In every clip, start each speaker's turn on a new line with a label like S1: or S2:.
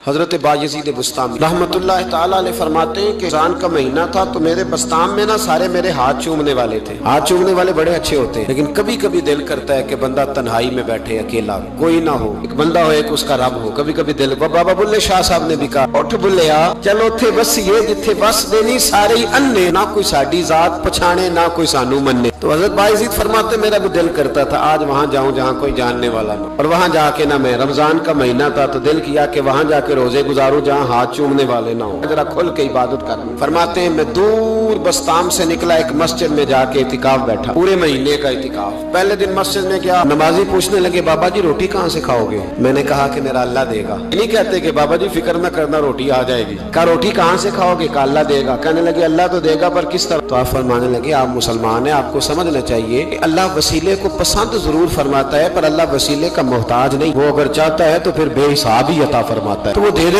S1: حضرت بایزید بسطامی رحمت اللہ تعالیٰ علیہ فرماتے ہیں کہ رمضان کا مہینہ تھا تو میرے بسطام میں نا سارے میرے ہاتھ چومنے والے تھے. ہاتھ چومنے والے بڑے اچھے ہوتے ہیں، لیکن کبھی کبھی دل کرتا ہے کہ بندہ تنہائی میں بیٹھے اکیلا، کوئی نہ ہو، ایک بندہ ہو ایک اس کا رب ہو. کبھی کبھی دل بابا بلے شاہ صاحب نے بھی کہا اٹھ بلیا چلو تھے بس یہ جتھے بس دینی سارے ہی انے، نہ کوئی ساڈی ذات پچھانے نہ کوئی سانو مننے. تو حضرت بایزید فرماتے میرا بھی دل کرتا تھا آج وہاں جاؤں جہاں کوئی جاننے والا نہ، اور وہاں جا کے نہ میں رمضان کا مہینہ تھا تو دل کیا کہ وہاں جا کے روزے گزاروں جہاں ہاتھ چومنے والے نہ ہوں، ذرا کھل کے عبادت کروں. فرماتے ہیں میں دور بسطام سے نکلا، ایک مسجد میں جا کے اعتکاف بیٹھا، پورے مہینے کا اعتکاف. پہلے دن مسجد میں گیا، نمازی پوچھنے لگے بابا جی روٹی کہاں سے کھاؤ گے؟ میں نے کہا کہ میرا اللہ دے گا. نہیں کہتے کہ بابا جی فکر نہ کرنا روٹی آ جائے گی. کہا روٹی کہاں سے کھاؤ گے؟ کہا اللہ دے گا. کہنے لگے اللہ تو دے گا پر کس طرح؟ تو آپ فرمانے لگے آپ مسلمان ہیں، آپ کو سمجھنا چاہیے کہ اللہ وسیلے کو پسند ضرور فرماتا ہے پر اللہ وسیلے کا محتاج نہیں. وہ اگر چاہتا ہے تو پھر بے حساب ہی عطا فرماتا ہے، تو وہ دے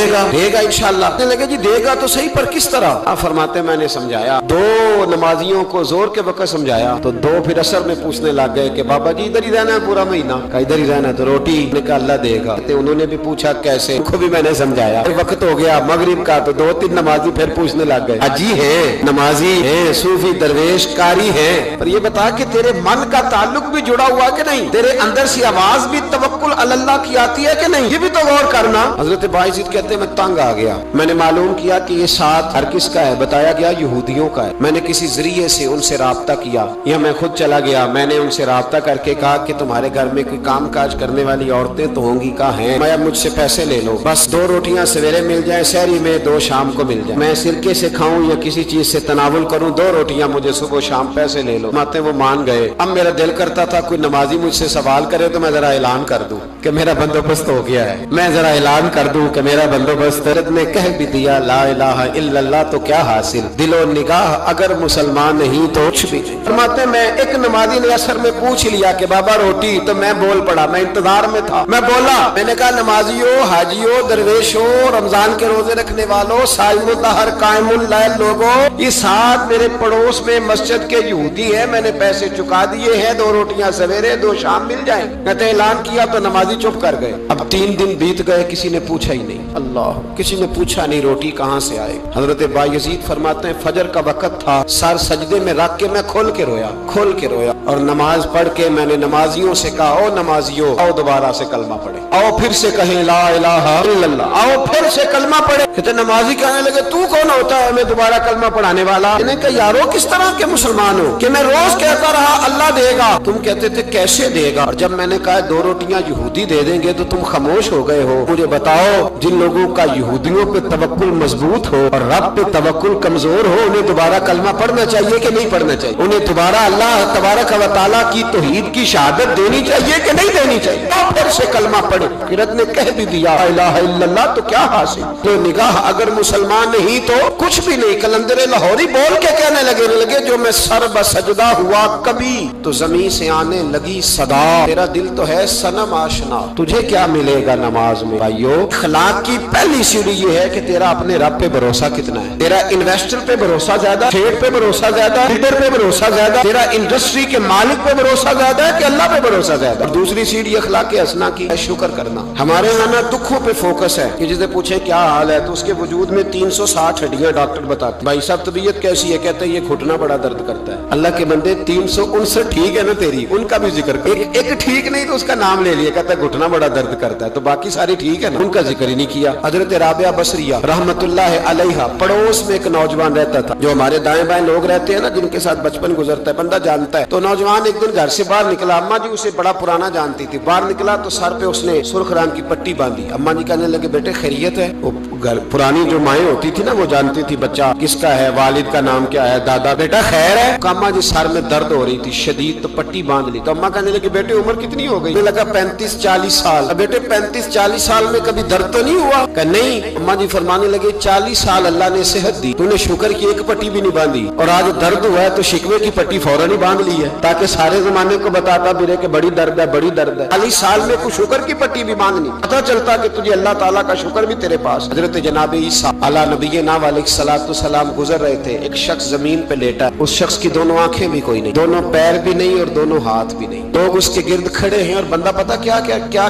S1: گا انشاءاللہ. کہنے لگے جی دے گا تو صحیح پر کس طرح؟ آپ فرماتے ہیں میں نے سمجھایا، دو نمازیوں کو زور کے وقت سمجھایا تو دو پھر اثر میں پوچھنے لگ گئے کہ بابا جی ادھر ہی رہنا ہے پورا مہینہ؟ کہا ادھر ہی رہنا ہے. تو روٹی نے کہا اللہ دے گا. انہوں نے بھی پوچھا کیسے؟ ان کو بھی میں نے سمجھایا. وقت ہو گیا مغرب کا تو دو تین نمازی پھر پوچھنے لگ گئے حجی ہے، نمازی ہے، صوفی درویش قاری ہے، پر یہ بتا کہ تیرے من کا تعلق بھی جڑا ہوا کہ نہیں؟ تیرے اندر سے آواز بھی توکل علی اللہ کی آتی ہے کہ نہیں؟ یہ بھی تو غور کرنا. حضرت بایزید کہتے ہیں میں تنگ آ گیا. میں نے معلوم کیا کہ یہ ساتھ ہر کس کا ہے؟ بتایا گیا یہودیوں کا ہے. میں نے کسی ذریعے سے ان سے رابطہ کیا یا میں خود چلا گیا. میں نے ان سے رابطہ کر کے کہا کہ تمہارے گھر میں کوئی کام کاج کرنے والی عورتیں تو ہوں گی؟ کہا ہیں. میں مجھ سے پیسے لے لو، بس 2 روٹیاں سویرے مل جائیں سحری میں، 2 شام کو مل جائیں. میں سرکے سے کھاؤں یا کسی چیز سے تناول کروں، 2 روٹیاں مجھے صبح شام پیسے لے لو. ماتے وہ مان گئے. اب میرا دل کرتا تھا کوئی نمازی مجھ سے سوال کرے تو میں ذرا اعلان کر دوں کہ میرا بندوبست ہو گیا ہے، میں ذرا اعلان کر دوں کہ میرا بندوبست. حضرت نے کہہ بھی دیا لا الہ الا اللہ تو کیا حاصل، دل و نگاہ اگر مسلمان نہیں تو کچھ بھی. فرماتے میں ایک نمازی نے اثر میں پوچھ لیا کہ بابا روٹی، تو میں بول پڑا، میں انتظار میں تھا. میں بولا، میں نے کہا نمازیوں، حاجیوں، درویشوں، رمضان کے روزے رکھنے والوں، صائم الدہر قائم اللیل لوگوں، یہ ساتھ میرے پڑوس میں مسجد کے یہودی ہیں، میں نے پیسے چکا دیے ہیں، 2 روٹیاں سویرے 2 شام مل جائیں. میں نے اعلان کیا تو نمازی چپ کر گئے. اب 3 دن بیت گئے، کسی نے پوچھا ہی نہیں. اللہ، کسی نے پوچھا نہیں روٹی کہاں سے آئے. حضرت بایزید فرماتے ہیں فجر کا وقت تھا، سر سجدے میں رکھ کے میں کھول کے رویا اور نماز پڑھ کے میں نے نمازیوں سے کہا او نمازیوں آؤ دوبارہ سے کلمہ پڑھے، آؤ پھر سے کہیں لا الہ الا اللہ، آؤ پھر سے کلمہ پڑھے. کہتے نمازی کہنے لگے تو کون ہوتا ہے ہمیں دوبارہ کلمہ پڑھانے والا؟ انہیں کہا یارو کس طرح کے مسلمان ہو کہ میں روز کہتا رہا اللہ دے گا، تم کہتے تھے کیسے دے گا، اور جب میں نے کہا 2 روٹیاں یہودی دے دیں گے تو تم خاموش ہو گئے ہو. مجھے بتاؤ جن لوگوں کا یہودیوں پہ توکل مضبوط ہو اور رب پہ توکل کمزور ہو انہیں دوبارہ کلمہ پڑھنا چاہیے کہ نہیں پڑھنا چاہیے؟ انہیں دوبارہ اللہ تبارک و تعالیٰ کی توحید کی شہادت دینی چاہیے کہ نہیں دینی چاہیے؟ پھر سے کلمہ پڑھے. قرت نے کہہ بھی دیا لا الہ الا اللہ تو کیا حاصل، تو نگاہ اگر مسلمان نہیں تو کچھ بھی نہیں. کلندر لاہوری بول کے کہنے لگے جو میں سر بسجدہ ہوا کبھی تو زمین سے آنے لگی صدا، تیرا دل تو ہے صنم آشنا، تجھے کیا ملے گا نماز میں؟ بھائیو اخلاق کی پہلی سیڑھی یہ ہے کہ تیرا اپنے رب پہ بھروسہ کتنا ہے. تیرا انویسٹر پہ بھروسہ زیادہ، ٹریڈ پہ بھروسہ زیادہ، لیڈر پہ بھروسہ زیادہ، تیرا انڈسٹری کے مالک پہ بھروسہ زیادہ ہے کہ اللہ پہ بھروسہ زیادہ؟ اور دوسری سیڑھی اخلاق حسنہ کی ہے شکر کرنا. ہمارے یہاں نا دکھوں پہ فوکس ہے کہ جسے پوچھے کیا حال ہے تو اس کے وجود میں 360 ہڈیاں ڈاکٹر بتاتے بھائی صاحب طبیعت کیسی ہے؟ کہتے ہیں یہ گھٹنا بڑا درد کرتا ہے. اللہ کے بندے 359 ٹھیک ہے نا تیری، ان کا بھی ذکر کر. ایک ٹھیک نہیں تو اس کا نام لے لیا، کہتا ہے گھٹنا بڑا درد کرتا ہے، تو باقی ساری ٹھیک ہے نا، ان کا ذکر ہی نہیں کیا. حضرت رابعہ بصریہ رحمت اللہ علیہا پڑوس میں ایک نوجوان رہتا تھا، جو ہمارے دائیں بائیں لوگ رہتے ہیں نا جن کے ساتھ بچپن گزرتا ہے بندہ جانتا ہے. تو نوجوان ایک دن گھر سے باہر نکلا، اماں جی اسے بڑا پرانا جانتی تھی. باہر نکلا تو سر پہ اس نے سرخ رنگ کی پٹی باندھی. اماں جی کہنے لگے بیٹے خیریت ہے؟ وہ گھر پرانی جو مائیں ہوتی تھی نا وہ جانتی تھی بچہ کس کا ہے، والد کا نام کیا ہے، دادا، بیٹا خیر ہے؟ اماں جی سر میں درد ہو رہی تھی شدید تو پٹی باندھ لی. تو اماں کہنے لگی بیٹے عمر کتنی ہو گئی؟ لگا 35-40 سال. بیٹے 35-40 سال میں کبھی درد تو نہیں ہوا؟ کہ نہیں. اماں جی فرمانے لگے 40 سال اللہ نے صحت دی، تو نے شکر کی ایک پٹی بھی نہیں باندھی، اور آج درد ہوا ہے تو شکوے کی پٹی فوراً ہی باندھ لی ہے تاکہ سارے زمانے کو بتاتا پھرے کہ بڑی درد ہے بڑی درد ہے. 40 سال میں کوئی شکر کی پٹی بھی باندھنی، پتہ چلتا کہ تجھے اللہ تعالیٰ کا شکر بھی تیرے پاس. حضرت حضرت جناب عیسیٰ علی نبینا علیہ گزر رہے تھے، ایک شخص زمین پہ لیٹا، اس شخص کی دونوں آنکھیں بھی کوئی نہیں، دونوں پیر بھی نہیں اور دونوں ہاتھ بھی نہیں، لوگ اس کے گرد کھڑے ہیں اور بندہ پتہ کیا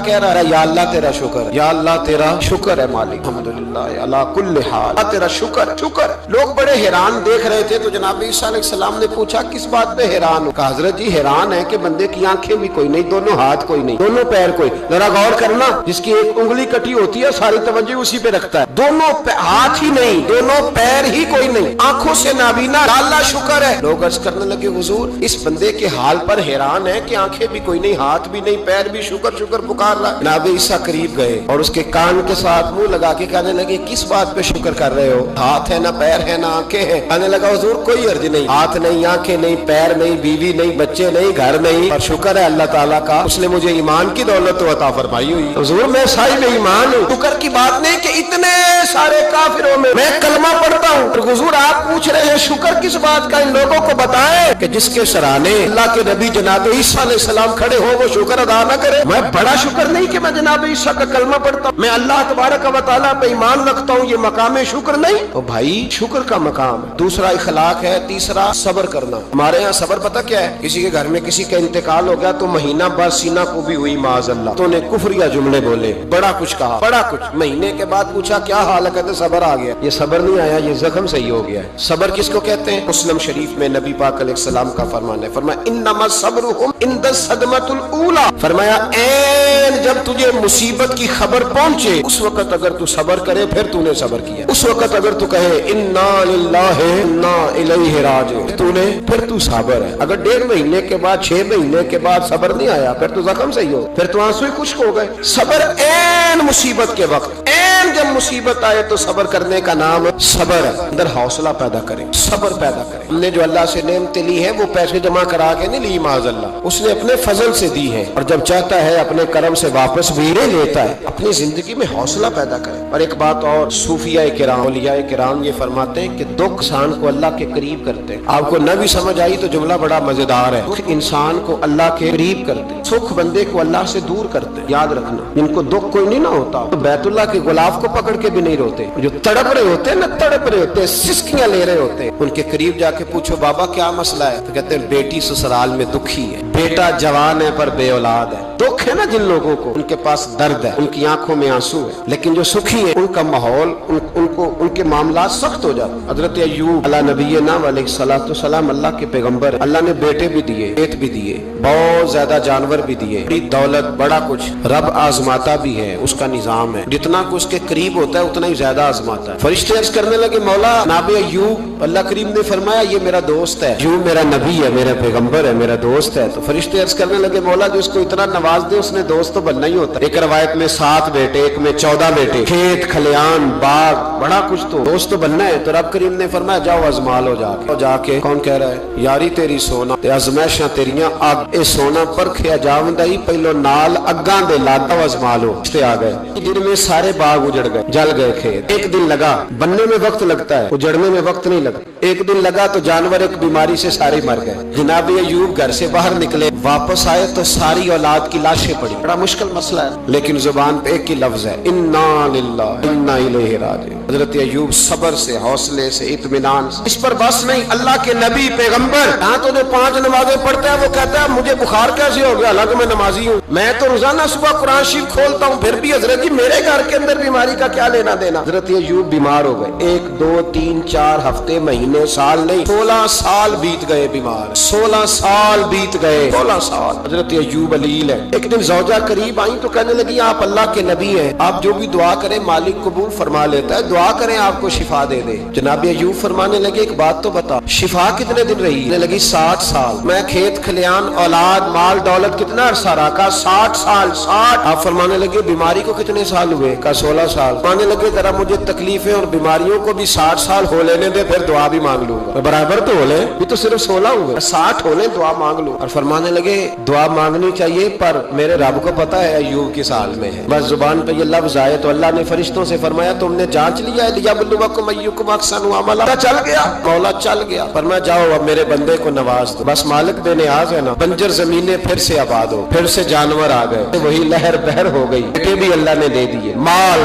S1: کہہ رہا ہے، یا اللہ تیرا شکر، یا اللہ تیرا شکر ہے مالک، الحمدللہ علی کل حال، تیرا شکر شکر۔ لوگ بڑے حیران دیکھ رہے تھے تو جناب عیسیٰ علیہ السلام نے پوچھا کس بات پہ حیران ہو؟ کہا حضرت جی حیران ہے کہ بندے کی آنکھیں بھی کوئی نہیں، دونوں ہاتھ کوئی نہیں، دونوں پیر کوئی، ذرا غور کرنا، جس کی ایک انگلی کٹی ہوتی ہے ساری توجہ اسی پہ رکھتا ہے، دونوں ہاتھ ہی نہیں، دونوں پیر ہی کوئی نہیں، آنکھوں سے نابینا، اللہ شکر ہے۔ لوگ عرض کرنے لگے حضور اس بندے کے حال پر حیران ہے کہ آنکھیں بھی کوئی نہیں، ہاتھ بھی نہیں، پیر بھی، شکر شکر پکار رہا۔ جناب عیسیٰ قریب گئے اور اس کے کان کے ساتھ منہ لگا کے کہنے لگے کس بات پہ شکر کر رہے ہو؟ ہاتھ ہے نہ پیر ہے نہ آنکھیں ہیں۔ کہنے لگا حضور کوئی عرض نہیں، ہاتھ نہیں، آنکھیں نہیں، پیر نہیں، بیوی نہیں، بچے نہیں، گھر نہیں، اور شکر ہے اللہ تعالیٰ کا اس نے مجھے ایمان کی دولت تو عطا فرمائی ہوئی۔ حضور میں صاحب ایمان ہوں، شکر کی بات نہیں کہ اتنے سارے کافروں میں کلمہ پڑھتا ہوں، اور حضور آپ پوچھ رہے ہیں شکر کس بات کا؟ ان لوگوں کو بتائیں کہ جس کے سرانے اللہ کے نبی جناب عیسیٰ علیہ السلام کھڑے ہو وہ شکر ادا نہ کرے۔ میں بڑا شکر نہیں کہ میں جناب عیسیٰ کا کلمہ پڑھتا ہوں، میں اللہ تبارک و تعالیٰ پہ ایمان رکھتا ہوں، یہ مقام شکر نہیں؟ تو بھائی شکر کا مقام ہے، دوسرا اخلاق ہے، تیسرا صبر کرنا۔ ہمارے ہاں صبر پتہ کیا ہے؟ کسی کے گھر میں کسی کا انتقال ہو گیا تو مہینہ بعد سینہ کو بھی ہوئی معاذ اللہ، تو نے کفریہ جملے بولے، بڑا کچھ کہا، بڑا کچھ، مہینے کے بعد پوچھا کیا حال ہے، کہتے صبر آ گیا۔ یہ صبر نہیں آیا، یہ زخم صحیح ہو گیا ہے۔ صبر کس کو کہتے ہیں؟ مسلم شریف میں نبی پاک علیہ السلام کا فرمان ہے، فرمایا انما صبرهم عند الصدمۃ الاولى، فرمایا این جب تجھے مصیبت کی خبر پہنچے اس وقت اگر تو صبر کرے پھر تو نے صبر کیا، اس وقت اگر تو کہے انا للہ انا الیہ راجعون تو نے پھر تو صابر ہے۔ اگر 1.5 مہینے کے بعد 6 مہینے کے بعد صبر نہیں آیا پھر تو زخم صحیح ہو، پھر تو آنسو خشک ہو گئے۔ صبر این مصیبت کے وقت، این جب مصیبت آئے تو صبر کرنے کا نام صبر ہے۔ اندر حوصلہ پیدا کریں، صبر پیدا کریں۔ ہم نے جو اللہ سے نعمتیں لی ہے وہ پیسے جمع کرا کے نہیں لی معاذ اللہ، اس نے اپنے فضل سے دی ہے، اور جب چاہتا ہے اپنے کرم سے واپس بھی لیتا ہے۔ اپنی زندگی میں حوصلہ پیدا کریں۔ اور ایک بات اور، صوفیاء کرام، اولیاء کرام یہ فرماتے ہیں کہ دکھ انسان کو اللہ کے قریب کرتے ہیں۔ آپ کو نہ بھی سمجھ آئی تو جملہ بڑا مزیدار ہے، دکھ انسان کو اللہ کے قریب کرتے ہیں، سکھ بندے کو اللہ سے دور کرتے ہیں۔ یاد رکھنا جن کو دکھ کوئی نہیں نہ ہوتا تو بیت اللہ کے غلاف کو پکڑ کے بھی نہیں روتے، جو تڑپ رہے ہوتے ہیں نا، تڑپ رہے ہوتے ہیں، سسکیاں لے رہے ہوتے ہیں، ان کے قریب جا کے پوچھو بابا کیا مسئلہ ہے، تو کہتے ہیں بیٹی سسرال میں دکھی ہے، بیٹا جوان ہے پر بے اولاد ہے۔ دکھ ہے نا جن لوگوں کو، ان کے پاس درد ہے، ان کی آنکھوں میں آنسو ہے، لیکن جو سکھی ہیں ان کا ماحول، ان کے معاملات سخت ہو جاتے۔ حضرت ایوب علی نبینا علیہ السلام اللہ کے پیغمبر، اللہ نے بیٹے بھی دیے، بیٹ بھی دیے، بہت زیادہ جانور بھی دیے، بڑی دولت، بڑا کچھ، رب آزماتا بھی ہے، اس کا نظام ہے، جتنا کہ اس کے قریب ہوتا ہے اتنا ہی زیادہ آزماتا ہے۔ فرشتے عرض کرنے لگے مولا جناب ایوب، اللہ کریم نے فرمایا یہ میرا دوست ہے، ایوب میرا نبی ہے، میرا پیغمبر ہے، میرا دوست ہے۔ تو فرشتے عرض کرنے لگے مولا جو اس کو اتنا نواز دے اس نے دوست تو بننا ہی ہوتا ہے۔ ایک روایت میں 7 بیٹے، ایک میں 14 بیٹے، کھیت کھلیان باغ، بڑا کچھ، تو دوست تو بننا ہے۔ تو رب کریم نے فرمایا جاؤ ازما لو جا کے۔ کون کہہ رہا ہے؟ یاری تیری سونا تے ازمائشاں تیریاں اگ، اے سونا پرکھیا جاوندا ہی پہلو نال اگاں دے لادا ازما لو۔ تے آ گئے، دن میں سارے باغ اجڑ گئے، جل گئے کھیت۔ ایک دن لگا، بننے میں وقت لگتا ہے، اجڑنے میں وقت نہیں لگتا۔ ایک دن لگا تو جانور ایک بیماری سے سارے مر گئے۔ جناب ایوب گھر سے باہر نکلے، واپس آئے تو ساری اولاد کی لاشیں پڑی۔ بڑا مشکل مسئلہ ہے، لیکن زبان پہ ایک ہی لفظ ہے انا للہ انا الیہ راجعون۔ حضرت ایوب صبر سے، حوصلے سے، اطمینان سے۔ اس پر بس نہیں، اللہ کے نبی پیغمبر ہاں تو جو 5 نمازیں پڑھتا ہے وہ کہتا ہے مجھے بخار کیسے ہو گیا، حالانکہ میں نمازی ہوں، میں تو روزانہ صبح قرآن شریف کھولتا ہوں، پھر بھی حضرت جی میرے گھر کے اندر بیماری کا کیا لینا دینا۔ حضرت ایوب بیمار ہو گئے، 1 2 3 4 ہفتے، مہینے، سال نہیں، 16 سال بیت گئے بیمار، 16 سال بیت گئے، 16 سال۔ حضرت ایوب علیل ہے۔ ایک دن زوجہ قریب آئیں تو کہنے لگی آپ اللہ کے نبی ہیں، آپ جو بھی دعا کریں مالک قبول فرما لیتا ہے، دعا کریں آپ کو شفا دے دے۔ جناب ایوب فرمانے لگے ایک بات تو بتا، شفا کتنے دن رہی؟ کہنے لگی 60 سال۔ میں کھیت کھلیان، اولاد، مال دولت کتنا عرصہ رہا؟ کہا 60 سال۔ 60۔ آپ فرمانے لگے بیماری کو کتنے سال ہوئے؟ کہا 16 سال۔ فرمانے لگے ذرا مجھے تکلیفیں اور بیماریوں کو بھی 60 سال ہو لینے دے، پھر دعا بھی مانگ لوں گا۔ برابر تو ہو لے، یہ تو صرف 16 ہوئے، 60 ہو لیں دعا مانگ لوں۔ اور فرمانے لگے دعا مانگنی چاہیے پر میرے رب کو پتا ہے ایوب کس حال میں ہے، بس زبان پہ یہ لفظ آئے تو اللہ نے فرشتوں سے فرمایا تم نے جانچ لیا ہے لیبلوکم ایکم احسن عملا؟ چل گیا مولا، چل گیا۔ فرمایا جاؤ اب میرے بندے کو نواز دو، بس مالک بے نیاز ہے نا۔ بنجر زمینیں پھر سے آباد ہو، پھر سے جانور آ گئے، وہی لہر بہر ہو گئی، بیٹے بھی اللہ نے دے دیے، مال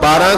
S1: 12